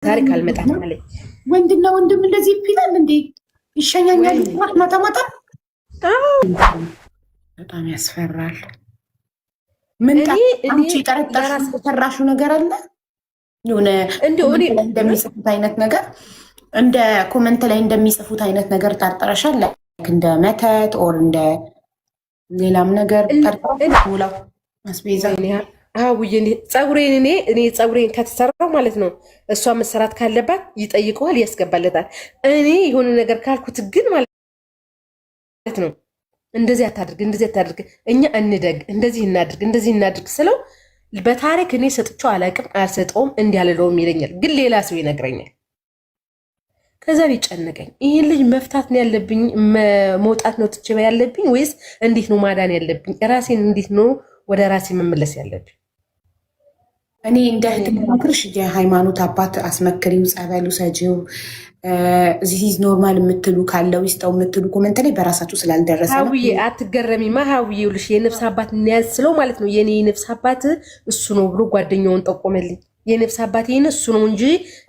ታሪክ አልመጣም አለኝ። ወንድና ወንድም እንደዚህ ይላል እንዴ? ይሸኛኛል ማታ ማታ። በጣም ያስፈራል። ምን አንቺ ጠረጠርሽ የሰራሽው ነገር አለ? የሆነ እንደሚጽፉት አይነት ነገር እንደ ኮመንት ላይ እንደሚጽፉት አይነት ነገር ጠርጥረሻል? እንደ መተት ኦር እንደ ሌላም ነገር ጠርጥረሻል? አስቤዛ ፀጉሬን ከተሰራው ማለት ነው እሷ መሰራት ካለባት ይጠይቀዋል፣ ያስገባለታል። እኔ የሆነ ነገር ካልኩት ግን ማለት ነው እንደዚህ አታድርግ፣ እኛ እንደግ፣ እንደዚህ እናድርግ ስለው በታሪክ እኔ ሰጥቼው አላውቅም፣ አልሰጠውም፣ እንዲያልለውም ይለኛል። ግን ሌላ ሰው ይነግረኛል። ከዛ ሊጨነቀኝ ይህን ልጅ መፍታት ነው ያለብኝ፣ መውጣት ነው ትችባ ያለብኝ ወይስ እንዴት ነው ማዳን ያለብኝ? ራሴን እንዴት ነው ወደ ራሴ መመለስ ያለብኝ? እኔ እንደ እህት ምክርሽ የሃይማኖት አባት አስመክሪው፣ ጸበሉ ሰጂው፣ እዚህ ኖርማል የምትሉ ካለው ይስጠው የምትሉ ኮመንት ላይ በራሳችሁ ስላልደረሰ ሀውዬ አትገረሚማ። ሀውዬ ይኸውልሽ የነፍስ አባት እንያዝ ስለው ማለት ነው የኔ የነፍስ አባት እሱ ነው ብሎ ጓደኛውን ጠቆመልኝ። የነፍስ አባት ይህን እሱ ነው እንጂ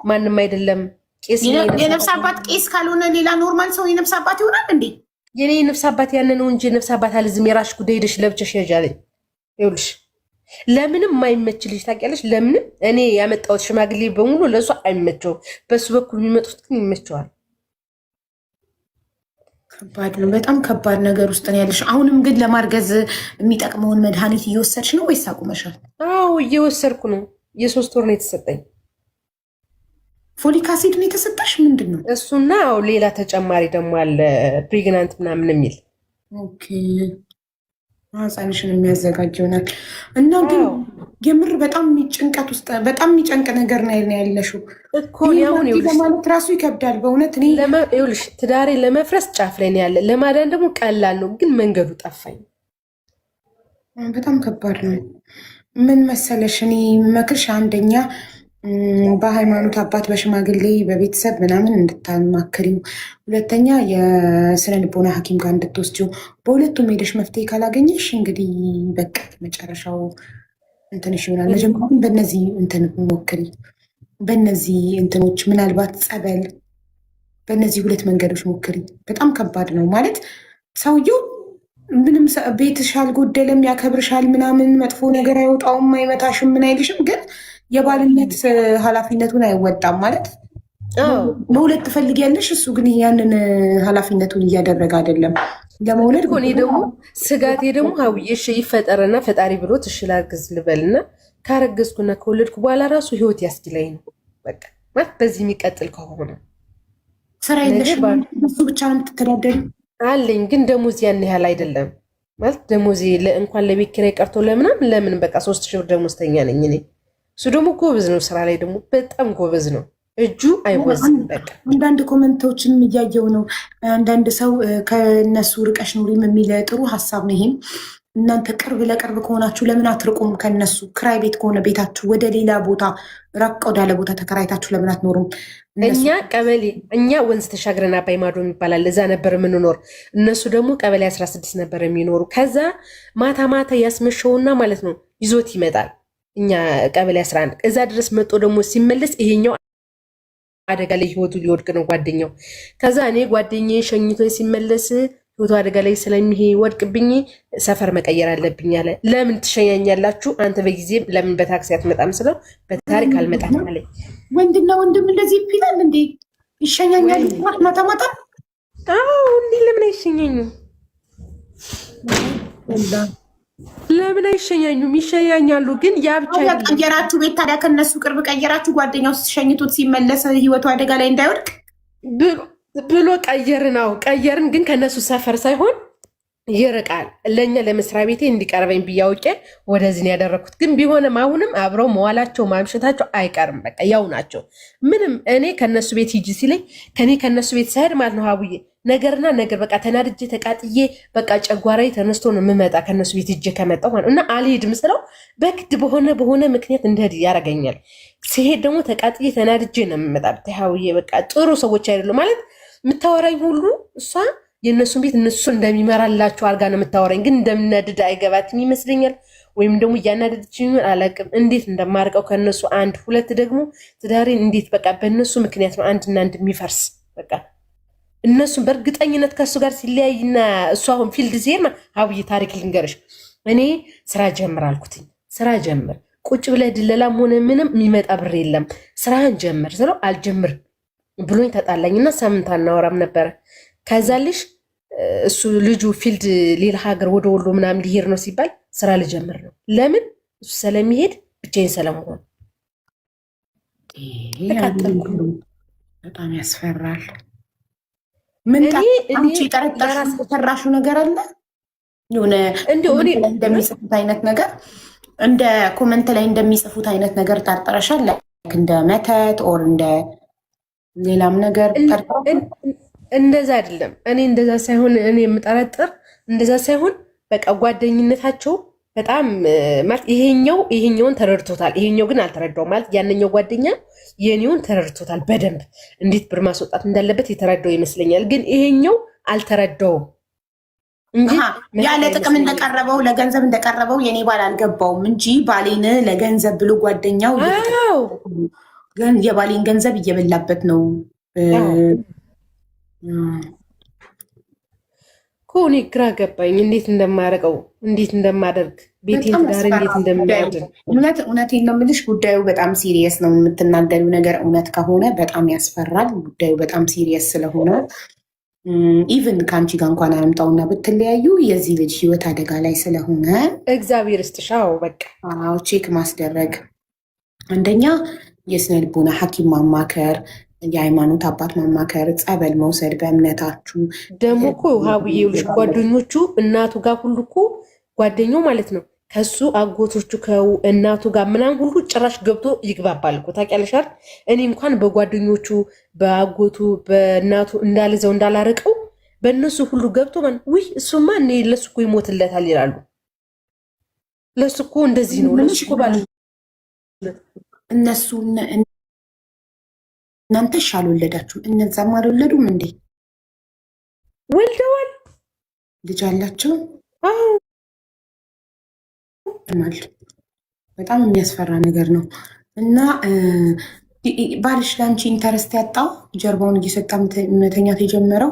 ማንም አይደለም። የነፍስ አባት ቄስ ካልሆነ ሌላ ኖርማል ሰው የነፍስ አባት ይሆናል እንዴ? የኔ የነፍስ አባት ያንን ነው እንጂ የነፍስ አባት አልዝም። የራስሽ ጉዳይ ሄደሽ ለብቻሽ ያዣለኝ። ይኸውልሽ ለምንም የማይመችልሽ ታውቂያለሽ። ለምንም እኔ ያመጣሁት ሽማግሌ በሙሉ ለእሱ አይመቸውም። በሱ በኩል የሚመጡት ግን ይመቸዋል። ከባድ ነው፣ በጣም ከባድ ነገር ውስጥ ነው ያለሽ። አሁንም ግን ለማርገዝ የሚጠቅመውን መድኃኒት እየወሰድሽ ነው ወይስ አቁመሻል? አዎ እየወሰድኩ ነው። የ3 ወር ነው የተሰጠኝ። ፎሊክ አሲድ ነው የተሰጠሽ? ምንድን ነው እሱና ሌላ ተጨማሪ ደግሞ አለ ፕሬግናንት ምናምን የሚል ህፃንሽን የሚያዘጋጅ ይሆናል። እና ግን የምር በጣም ጭንቀት ውስጥ በጣም የሚጨንቅ ነገር ነው ያለሽው እኮ ለማለት ራሱ ይከብዳል በእውነት። ይኸውልሽ ትዳሬ ለመፍረስ ጫፍ ላይ ነው ያለ፣ ለማዳን ደግሞ ቀላል ነው፣ ግን መንገዱ ጠፋኝ። በጣም ከባድ ነው። ምን መሰለሽ እኔ መክርሽ አንደኛ በሃይማኖት አባት በሽማግሌ በቤተሰብ ምናምን እንድታማክሪው፣ ሁለተኛ የስነ ልቦና ሐኪም ጋር እንድትወስጂው። በሁለቱም ሄደሽ መፍትሄ ካላገኘሽ እንግዲህ በቃ መጨረሻው እንትንሽ ይሆናል። መጀመሪያ በእነዚህ እንትን ሞክሪ፣ በእነዚህ እንትኖች ምናልባት ጸበል፣ በእነዚህ 2 መንገዶች ሞክሪ። በጣም ከባድ ነው ማለት ሰውየው ምንም ቤትሽ አልጎደለም፣ ያከብርሻል፣ ምናምን መጥፎ ነገር አይወጣውም፣ አይመታሽም፣ ምን አይልሽም ግን የባልነት ኃላፊነቱን አይወጣም ማለት መውለድ ትፈልጊያለሽ። እሱ ግን ያንን ኃላፊነቱን እያደረገ አይደለም ለመውለድ። እኔ ደግሞ ስጋቴ ደግሞ ሀውዬሽ ይፈጠረና ፈጣሪ ብሎት እሺ ላርግዝ ልበልና ካረገዝኩና ከወለድኩ በኋላ ራሱ ህይወት ያስችለኝ ነው በቃ ማለት በዚህ የሚቀጥል ከሆነ ስራ የለሽ እሱ ብቻ ነው የምትተዳደሪ አለኝ። ግን ደሞዝ ያን ያህል አይደለም ማለት ደሞዜ እንኳን ለቤት ኪራይ ቀርቶ ለምን በቃ 3000 ብር ደሞዝተኛ ነኝ እኔ። እሱ ደግሞ ጎበዝ ነው፣ ስራ ላይ ደግሞ በጣም ጎበዝ ነው። እጁ አይወዝም። በቃ አንዳንድ ኮመንቶችንም እያየው ነው። አንዳንድ ሰው ከነሱ ርቀሽ ኑሪም የሚል ጥሩ ሀሳብ ነው። ይሄም እናንተ ቅርብ ለቅርብ ከሆናችሁ ለምን አትርቁም ከነሱ? ክራይ ቤት ከሆነ ቤታችሁ ወደ ሌላ ቦታ ራቅ ወዳለ ቦታ ተከራይታችሁ ለምን አትኖሩም? እኛ ቀበሌ ወንዝ ተሻግረን አባይ ማዶ የሚባላል እዛ ነበር የምንኖር። እነሱ ደግሞ ቀበሌ 16 ነበር የሚኖሩ። ከዛ ማታ ማታ ያስመሸውና ማለት ነው ይዞት ይመጣል። እኛ ቀበሌ 11 እዛ ድረስ መጦ ደግሞ ሲመለስ ይሄኛው አደጋ ላይ ህይወቱ ሊወድቅ ነው ጓደኛው። ከዛ እኔ ጓደኛዬ ሸኝቶ ሲመለስ ህይወቱ አደጋ ላይ ስለሚወድቅብኝ ሰፈር መቀየር አለብኝ አለ። ለምን ትሸኛኛላችሁ አንተ በጊዜ ለምን በታክሲ አትመጣም ስለው በታሪክ አልመጣም አለኝ። ወንድና ወንድም እንደዚህ ይላል እንዴ? ይሸኛኛል ማታ ማታ? አዎ እንዴ ለምን አይሸኛኙ? ለምን አይሸኛኙም? ይሸኛኛሉ። ግን ያ ብቻ ቀየራችሁ ቤት ታዲያ ከነሱ ቅርብ ቀየራችሁ። ጓደኛው ሸኝቶት ሲመለስ ህይወቱ አደጋ ላይ እንዳይወድቅ ብሎ ቀየርን። ግን ከነሱ ሰፈር ሳይሆን ይርቃል። ለእኛ ለመስሪያ ቤቴ እንዲቀርበኝ ብያውቄ ወደዚህ ነው ያደረግኩት። ግን ቢሆንም አሁንም አብረው መዋላቸው ማምሸታቸው አይቀርም። በቃ ያው ናቸው። ምንም እኔ ከነሱ ቤት ሂጂ ሲለኝ ከነሱ ቤት ሳይሄድ ማለት ነው ሀቡዬ ነገርና ነገር በቃ ተናድጄ ተቃጥዬ በቃ ጨጓራዬ ተነስቶ ነው የምመጣ ከነሱ ቤት ሂጄ ከመጣሁ ማለት እና አልሄድም ስለው በግድ በሆነ ምክንያት እንደሄድ ያደርገኛል። ሲሄድ ደግሞ ተቃጥዬ ተናድጄ ነው የምመጣ። ብታይ ሀቡዬ በቃ ጥሩ ሰዎች አይደሉም ማለት የምታወራኝ ሁሉ እሷ የእነሱን ቤት እነሱ እንደሚመራላቸው አልጋ ነው የምታወራኝ። ግን እንደምናድድ አይገባትም ይመስለኛል። ወይም ደግሞ እያናደደችኝ አላውቅም። እንዴት እንደማርቀው ከነሱ አንድ ሁለት ደግሞ ትዳሬን እንዴት በቃ በእነሱ ምክንያት ነው አንድና አንድ የሚፈርስ በቃ እነሱም በእርግጠኝነት ከእሱ ጋር ሲለያይና እሱ አሁን ፊልድ ሲሄድ ሀብዬ ታሪክ ልንገርሽ። እኔ ስራ ጀምር አልኩትኝ። ስራ ጀምር ቁጭ ብለህ ድለላም ሆነ ምንም የሚመጣ ብር የለም ስራህን ጀምር ስለው አልጀምር ብሎኝ ተጣላኝና ሳምንት አናወራም ነበረ። ከዛልሽ እሱ ልጁ ፊልድ ሌላ ሀገር ወደ ወሎ ምናምን ሊሄድ ነው ሲባል ስራ ልጀምር ነው። ለምን እሱ ስለሚሄድ ብቻዬን ስለመሆን ተቃጠልኩ። በጣም ያስፈራል። ምን አንቺ ጠረጠራሹ ነገር አለ የሆነ እንደሚጽፉት አይነት ነገር እንደ ኮመንት ላይ እንደሚጽፉት አይነት ነገር ጠርጥረሻል? እንደ መተት ኦር እንደ ሌላም ነገር እንደዛ አይደለም። እኔ እንደዛ ሳይሆን እኔ የምጠረጥር እንደዛ ሳይሆን በቃ ጓደኝነታቸው በጣም ማለት ይሄኛውን ተረድቶታል፣ ይሄኛው ግን አልተረዳው ማለት ያነኛው ጓደኛ የኔውን ተረድቶታል በደንብ እንዴት ብር ማስወጣት እንዳለበት የተረዳው ይመስለኛል። ግን ይሄኛው አልተረዳውም እንጂ ያለ ጥቅም እንደቀረበው ለገንዘብ እንደቀረበው የኔ ባል አልገባውም እንጂ ባሌን ለገንዘብ ብሎ ጓደኛው የባሌን ገንዘብ እየበላበት ነው እኮ። እኔ ግራ ገባኝ እንዴት እንደማረቀው እንዴት እንደማደርግ ቤቴን ትዳር እንዴት እንደሚያድን። እውነቴን ነው የምልሽ፣ ጉዳዩ በጣም ሲሪየስ ነው። የምትናገሪው ነገር እውነት ከሆነ በጣም ያስፈራል። ጉዳዩ በጣም ሲሪየስ ስለሆነ ኢቭን ከአንቺ ጋር እንኳን አያምጣውና ብትለያዩ የዚህ ልጅ ህይወት አደጋ ላይ ስለሆነ እግዚአብሔር ስትሻው በቃ ቼክ ማስደረግ፣ አንደኛ የስነ ልቦና ሐኪም ማማከር፣ የሃይማኖት አባት ማማከር፣ ጸበል መውሰድ በእምነታችሁ። ደግሞ እኮ ሀቡዬ ልጅ ጓደኞቹ እናቱ ጋር ሁሉ እኮ ጓደኛው ማለት ነው ከሱ አጎቶቹ ከእናቱ ጋር ምናምን ሁሉ ጭራሽ ገብቶ ይግባባል እኮ ታውቂያለሽ አይደል? እኔ እንኳን በጓደኞቹ በአጎቱ በእናቱ እንዳልዘው እንዳላርቀው በእነሱ ሁሉ ገብቶ ውይ እሱማ እኔ ለሱ እኮ ይሞትለታል ይላሉ። ለሱ እኮ እንደዚህ ነው ለሱ እኮ ባል እነሱ እናንተ አልወለዳችሁም፣ እነዛም አልወለዱም እንዴ? ወልደዋል። ልጅ አላቸው። በጣም የሚያስፈራ ነገር ነው። እና ባልሽ ለአንቺ ኢንተረስት ያጣው ጀርባውን እየሰጣ መተኛት የጀመረው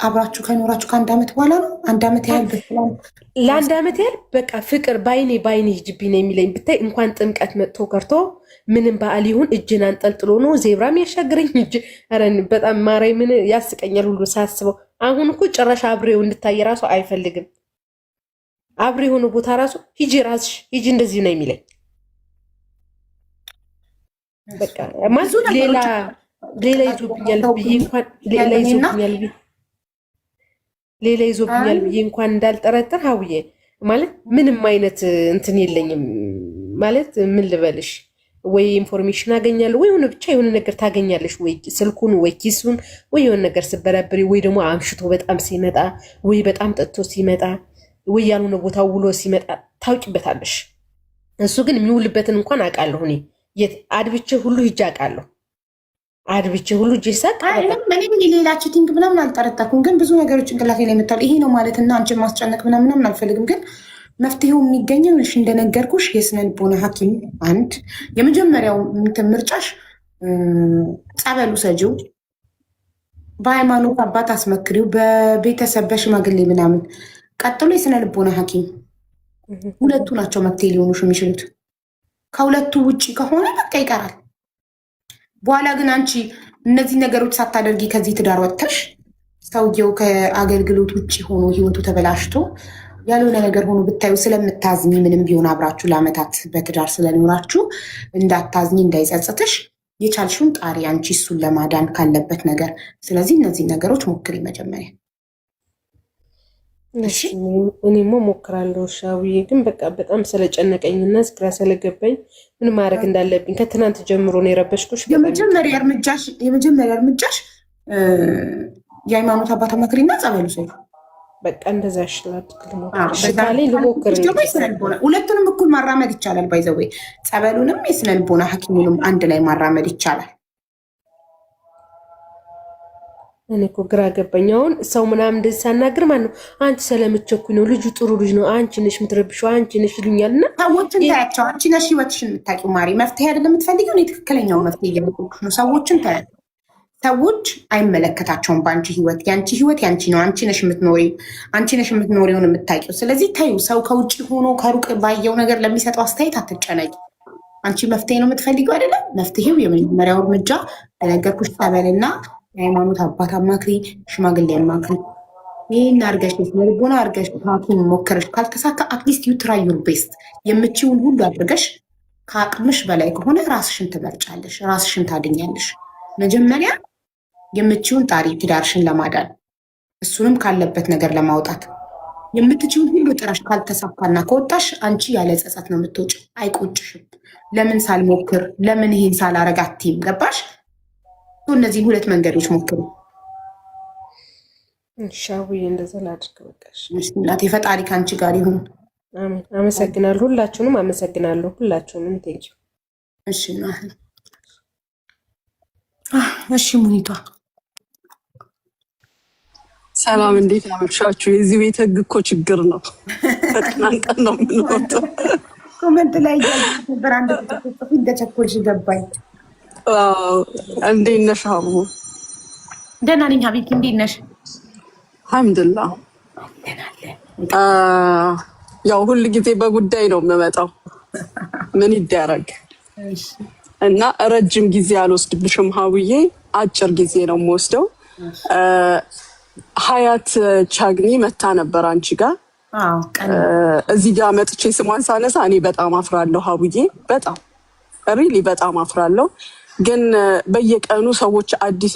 አብራችሁ ከኖራችሁ ከአንድ ዓመት በኋላ ነው። አንድ ዓመት ያህል ለአንድ ዓመት ያህል በቃ ፍቅር በአይኔ ሂጅብኝ ነው የሚለኝ። ብታይ እንኳን ጥምቀት መጥቶ ከርቶ ምንም በዓል ይሁን እጅን አንጠልጥሎ ነው ዜብራም ያሻግረኝ እጅ በጣም ማራይ ምን ያስቀኛል ሁሉ ሳስበው። አሁን እኮ ጭራሽ አብሬው እንድታይ ራሱ አይፈልግም። አብሬ የሆነ ቦታ ራሱ ሂጂ ራስሽ ሂጂ እንደዚህ ነው የሚለኝ። በቃ ማለት ሌላ ይዞብኛል ብዬ እንኳን ሌላ ይዞብኛል ብዬ እንኳን እንዳልጠረጥር ሀውዬ ማለት ምንም አይነት እንትን የለኝም ማለት ምን ልበልሽ፣ ወይ ኢንፎርሜሽን አገኛለሁ ወይ የሆነ ብቻ የሆነ ነገር ታገኛለሽ፣ ወይ ስልኩን ወይ ኪሱን ወይ የሆነ ነገር ስበረብሪ፣ ወይ ደግሞ አምሽቶ በጣም ሲመጣ፣ ወይ በጣም ጠጥቶ ሲመጣ፣ ወይ ያልሆነ ቦታ ውሎ ሲመጣ ታውቂበታለሽ። እሱ ግን የሚውልበትን እንኳን አውቃለሁ። እኔ የት አድብቼ ሁሉ ሂጅ አውቃለሁ። አድብቼ ሁሉ ጄሳቅ ምንም የሌላ ቺቲንግ ምናምን አልጠረጠርኩም፣ ግን ብዙ ነገሮች ጭንቅላቴ ላይ የምታሉ ይሄ ነው ማለት እና አንቺን ማስጨነቅ ምናምን አልፈልግም። ግን መፍትሄው የሚገኘው እሺ እንደነገርኩሽ የስነ ልቦና ሐኪም አንድ የመጀመሪያው ምርጫሽ ጸበሉ ሰጂው፣ በሃይማኖት አባት አስመክሪው፣ በቤተሰብ በሽማግሌ ምናምን። ቀጥሎ የስነ ልቦና ሐኪም ሁለቱ ናቸው መፍትሄ ሊሆኑሽ የሚችሉት። ከሁለቱ ውጭ ከሆነ በቃ ይቀራል። በኋላ ግን አንቺ እነዚህ ነገሮች ሳታደርጊ ከዚህ ትዳር ወጥተሽ ሰውየው ከአገልግሎት ውጭ ሆኖ ህይወቱ ተበላሽቶ ያልሆነ ነገር ሆኖ ብታዩ ስለምታዝኝ ምንም ቢሆን አብራችሁ ለአመታት በትዳር ስለኖራችሁ እንዳታዝኝ እንዳይጸጽትሽ የቻልሽውን ጣሪ አንቺ እሱን ለማዳን ካለበት ነገር። ስለዚህ እነዚህ ነገሮች ሞክሪ መጀመሪያ። እኔማ ሞክራለሁ ሻውዬ፣ ግን በቃ በጣም ስለጨነቀኝና ግራ ስለገባኝ ምን ማድረግ እንዳለብኝ ከትናንት ጀምሮ ነው የረበሽኩሽ። የመጀመሪያ እርምጃሽ የሃይማኖት አባት አማክሪና ጸበሉ ሰው በቃ እንደዛ ይሻላል። ልሞክር። ሁለቱንም እኩል ማራመድ ይቻላል። ባይዘወይ ጸበሉንም የስነ ልቦና ሐኪሙንም አንድ ላይ ማራመድ ይቻላል። እኔ እኮ ግራ ገባኝ። አሁን ሰው ምናምን እንደዚህ ሳናግር ማለት ነው አንቺ ስለምቸኩኝ ነው፣ ልጁ ጥሩ ልጅ ነው፣ አንቺ ነሽ የምትረብሺው፣ አንቺ ነሽ ይሉኛል። እና ሰዎችን ታያቸው። አንቺ ነሽ ህይወትሽን የምታውቂው ማሪ። መፍትሄ አይደለም የምትፈልጊው፣ እኔ ትክክለኛው መፍትሄ እየመጣልሽ ነው። ሰዎችን ታያቸው። ሰዎች አይመለከታቸውም በአንቺ ህይወት። የአንቺ ህይወት ያንቺ ነው። አንቺ ነሽ የምትኖሪው፣ አንቺ ነሽ የምትኖሪውን የምታውቂው። ስለዚህ ተይው። ሰው ከውጭ ሆኖ ከሩቅ ባየው ነገር ለሚሰጠው አስተያየት አትጨነቂ። አንቺ መፍትሄ ነው የምትፈልጊው አይደለም? መፍትሄው የመጀመሪያው እርምጃ በነገርኩሽ ጸበልና የሃይማኖት አባት አማክሪ፣ ሽማግሌ አማክሪ። ይህን አርገሽ ልቦና አርገሽ ሐኪም ሞክረሽ ካልተሳካ አትሊስት ዩ ትራይ ዩር ቤስት። የምችውን ሁሉ አድርገሽ ከአቅምሽ በላይ ከሆነ ራስሽን ትመርጫለሽ፣ ራስሽን ታድኛለሽ። መጀመሪያ የምችውን ጣሪ ትዳርሽን ለማዳን እሱንም ካለበት ነገር ለማውጣት የምትችውን ሁሉ ጥረሽ ካልተሳካና ከወጣሽ አንቺ ያለ ጸጸት ነው የምትወጪ። አይቆጭሽም። ለምን ሳልሞክር ለምን ይሄን ሳላረግ አትይም። ገባሽ? እነዚህን ሁለት መንገዶች ሞክሩ። ሻውዬ እንደዛ ላድርግ። በቃሽ እናቴ፣ ፈጣሪ ከአንቺ ጋር ይሁን። አመሰግናለሁ። ሁላችሁንም አመሰግናለሁ። ሁላችሁንም ቴንኪው። እሺ እሺ ሙኒቷ ሰላም፣ እንዴት አመሻችሁ? የዚህ ቤት ህግ እኮ ችግር ነው። ተጠናንቀን ነው የምንወጣው። ኮመንት ላይ ነበር አንድ ቁጥር እንደቸኮልሽ ገባኝ። እንዴት ነሽ ሀቡ? ደህና ነኝ ሀቢብቲ፣ እንዴት ነሽ? አልሐምዱሊላህ። ያው ሁል ጊዜ በጉዳይ ነው የምመጣው። ምን ይደረግ እና ረጅም ጊዜ አልወስድብሽም ሀቡዬ፣ አጭር ጊዜ ነው የምወስደው። ሀያት ቻግኒ መታ ነበር አንቺ ጋር። እዚህ ጋር መጥቼ ስሟን ሳነሳ እኔ በጣም አፍራለሁ ሀቡዬ፣ በጣም ሪሊ በጣም አፍራለሁ። ግን በየቀኑ ሰዎች አዲስ